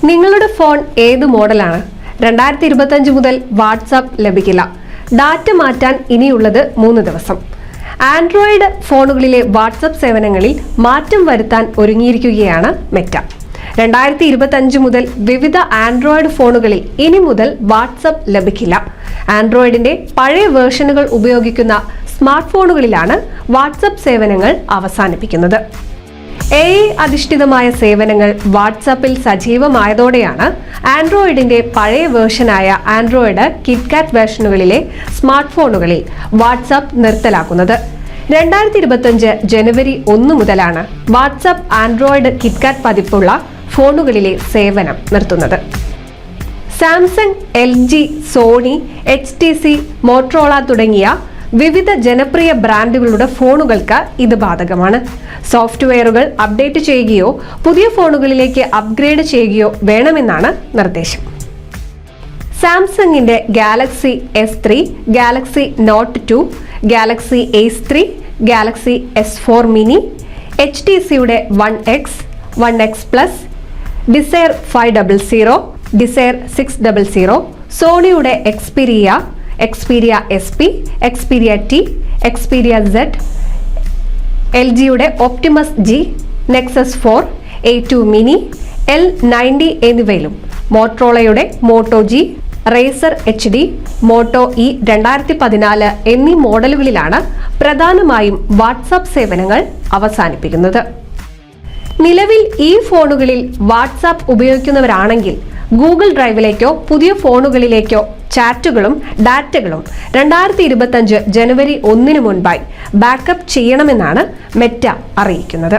നിങ്ങളുടെ ഫോൺ ഏത് മോഡലാണ്? 2025 മുതൽ വാട്സാപ്പ് ലഭിക്കില്ല. ഡാറ്റ മാറ്റാൻ ഇനിയുള്ളത് 3 ദിവസം. ആൻഡ്രോയിഡ് ഫോണുകളിലെ വാട്സാപ്പ് സേവനങ്ങളിൽ മാറ്റം വരുത്താൻ ഒരുങ്ങിയിരിക്കുകയാണ് മെറ്റ. 2025 മുതൽ വിവിധ ആൻഡ്രോയിഡ് ഫോണുകളിൽ ഇനി മുതൽ വാട്സാപ്പ് ലഭിക്കില്ല. ആൻഡ്രോയിഡിന്റെ പഴയ വേർഷനുകൾ ഉപയോഗിക്കുന്ന സ്മാർട്ട് ഫോണുകളിലാണ് വാട്സാപ്പ് സേവനങ്ങൾ അവസാനിപ്പിക്കുന്നത്. AI അധിഷ്ഠിതമായ സേവനങ്ങൾ വാട്സാപ്പിൽ സജീവമായതോടെയാണ് ആൻഡ്രോയിഡിന്റെ പഴയ വേർഷനായ ആൻഡ്രോയിഡ് കിറ്റ്കാറ്റ് വേർഷനുകളിലെ സ്മാർട്ട് ഫോണുകളിൽ വാട്സാപ്പ് നിർത്തലാക്കുന്നത്. 2025 ജനുവരി 1 മുതലാണ് വാട്സാപ്പ് ആൻഡ്രോയിഡ് കിറ്റ്കാറ്റ് പതിപ്പുള്ള ഫോണുകളിലെ സേവനം നിർത്തുന്നത്. Samsung, LG, Sony, HTC, Motorola തുടങ്ങിയ വിവിധ ജനപ്രിയ ബ്രാൻഡുകളുടെ ഫോണുകൾക്ക് ഇത് ബാധകമാണ്. സോഫ്റ്റ്വെയറുകൾ അപ്ഡേറ്റ് ചെയ്യുകയോ പുതിയ ഫോണുകളിലേക്ക് അപ്ഗ്രേഡ് ചെയ്യുകയോ വേണമെന്നാണ് നിർദ്ദേശം. സാംസങ്ങിന്റെ Galaxy S3, Galaxy Note 2, Galaxy A3, Galaxy S4 Mini, HTCയുടെ 1X, 1X Plus, Desire 500, Desire 600, സോണിയുടെ Xperia SP, Xperia T, Xperia Z, LGയുടെ Optimus G, Nexus 4, A2 Mini, L90 എന്നിവയിലും മോട്ടറോളയുടെ Moto G, Razer HD, Moto E 2014 എന്നീ മോഡലുകളിലാണ് പ്രധാനമായും WhatsApp സേവനങ്ങൾ അവസാനിപ്പിക്കുന്നത്. നിലവിൽ ഈ ഫോണുകളിൽ വാട്സാപ്പ് ഉപയോഗിക്കുന്നവരാണെങ്കിൽ ഗൂഗിൾ ഡ്രൈവിലേക്കോ പുതിയ ഫോണുകളിലേക്കോ ചാറ്റുകളും ഡാറ്റകളും 2025 ജനുവരി 1 മുൻപായി ബാക്കപ്പ് ചെയ്യണമെന്നാണ് മെറ്റ അറിയിക്കുന്നത്.